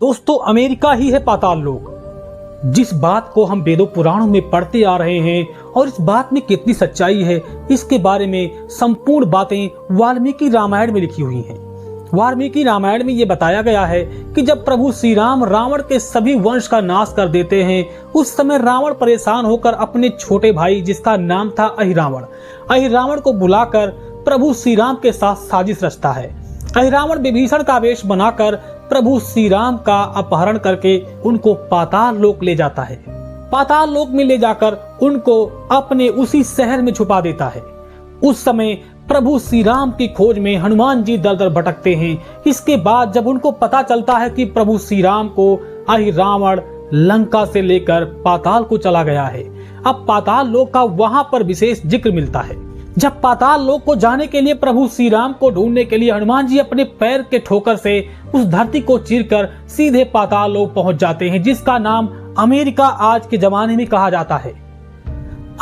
दोस्तों, अमेरिका ही है पाताल लोक। जिस बात को हम वेदों पुराणों में पढ़ते आ रहे हैं और इस बात में कितनी सच्चाई है, इसके बारे में संपूर्ण बातें वाल्मीकि रामायण में लिखी हुई हैं। वाल्मीकि रामायण में ये बताया गया है कि जब प्रभु श्री राम रावण के सभी वंश का नाश कर देते हैं, उस समय रावण परेशान होकर अपने छोटे भाई, जिसका नाम था अहिरावण को बुलाकर प्रभु श्री राम के साथ साजिश रचता है। अहिरावण विभीषण का वेश बनाकर प्रभु श्री राम का अपहरण करके उनको पाताल लोक ले जाता है। पाताल लोक में ले जाकर उनको अपने उसी शहर में छुपा देता है। उस समय प्रभु श्री राम की खोज में हनुमान जी दर दर भटकते हैं। इसके बाद जब उनको पता चलता है कि प्रभु श्री राम को अहिरावण लंका से लेकर पाताल को चला गया है, अब पाताल लोक का वहां पर विशेष जिक्र मिलता है। जब पाताल लोक को जाने के लिए प्रभु श्री राम को ढूंढने के लिए हनुमान जी अपने पैर के ठोकर से उस धरती को चीरकर सीधे पाताल लोक पहुंच जाते हैं, जिसका नाम अमेरिका आज के जमाने में कहा जाता है।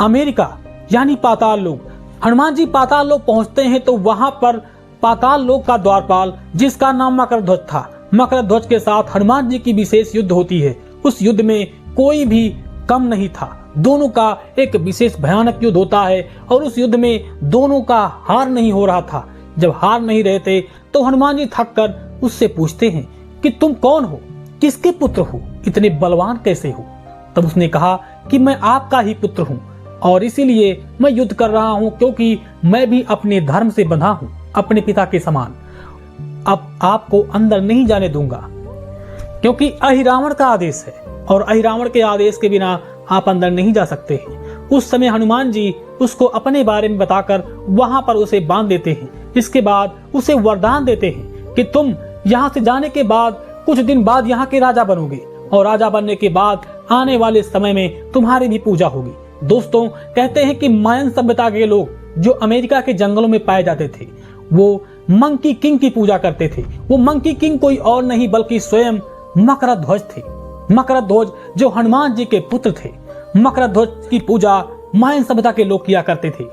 अमेरिका यानी पाताल लोक। हनुमान जी पाताल लोक पहुंचते हैं तो वहां पर पाताल लोक का द्वारपाल, जिसका नाम मकरध्वज था, मकरध्वज के साथ हनुमान जी की विशेष युद्ध होती है। उस युद्ध में कोई भी कम नहीं था, दोनों का एक विशेष भयानक युद्ध होता है और उस युद्ध में दोनों का हार नहीं हो रहा था। जब हार नहीं रहते तो हनुमान जी थक कर उससे पूछते हैं कि तुम कौन हो, किसके पुत्र हो, इतने बलवान कैसे हो। तब उसने कहा कि मैं आपका ही पुत्र हूँ और इसीलिए मैं युद्ध कर रहा हूँ, क्योंकि मैं भी अपने धर्म से बंधा हूँ, अपने पिता के समान। अब आपको अंदर नहीं जाने दूंगा, क्योंकि अहिरावण का आदेश है और अहिरावण के आदेश के बिना आप अंदर नहीं जा सकते हैं। उस समय हनुमान जी उसको अपने बारे में बताकर वहां पर उसे बांध देते हैं। इसके बाद उसे वरदान देते हैं कि तुम यहाँ से जाने के बाद कुछ दिन बाद यहाँ के राजा बनोगे और राजा बनने के बाद आने वाले समय में तुम्हारी भी पूजा होगी। दोस्तों, कहते हैं कि मायन सभ्यता के लोग जो अमेरिका के जंगलों में पाए जाते थे, वो मंकी किंग की पूजा करते थे। वो मंकी किंग कोई और नहीं बल्कि स्वयं मकरध्वज थे। मकरध्वज जो हनुमान जी के पुत्र थे। मकरध्वज की पूजा मायन सभ्यता के लोग किया करते थे।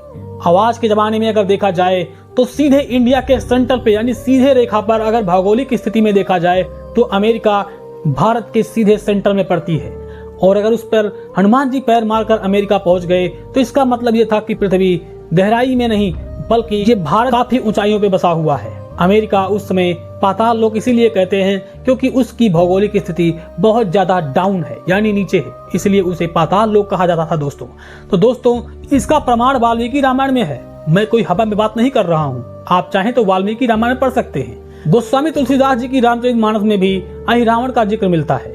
आज के जमाने में अगर देखा जाए तो सीधे इंडिया के सेंटर पे यानी सीधे रेखा पर अगर भौगोलिक स्थिति में देखा जाए तो अमेरिका भारत के सीधे सेंटर में पड़ती है। और अगर उस पर हनुमान जी पैर मारकर अमेरिका पहुंच गए तो इसका मतलब यह था कि पृथ्वी गहराई में नहीं बल्कि ये भारत काफी ऊंचाइयों पे बसा हुआ है। अमेरिका उस समय पाताल लोक इसीलिए कहते हैं क्योंकि उसकी भौगोलिक स्थिति बहुत ज्यादा डाउन है यानी नीचे है, इसलिए उसे पाताल लोक कहा जाता था। तो दोस्तों, इसका प्रमाण वाल्मीकि रामायण में है। मैं कोई हवा में बात नहीं कर रहा हूँ। आप चाहें तो वाल्मीकि रामायण पढ़ सकते हैं। गोस्वामी तुलसीदास जी की रामचरितमानस में भी अहिरावण का जिक्र मिलता है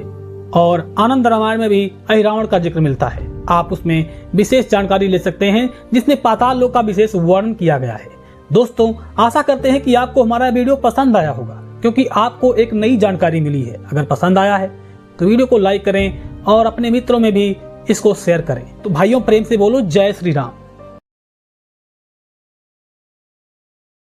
और आनंद रामायण में भी अहिरावण का जिक्र मिलता है। आप उसमें विशेष जानकारी ले सकते हैं जिसमें पाताल लोक का विशेष वर्णन किया गया है। दोस्तों, आशा करते हैं कि आपको हमारा वीडियो पसंद आया होगा, क्योंकि आपको एक नई जानकारी मिली है। अगर पसंद आया है तो वीडियो को लाइक करें और अपने मित्रों में भी इसको शेयर करें। तो भाइयों, प्रेम से बोलो जय श्री राम।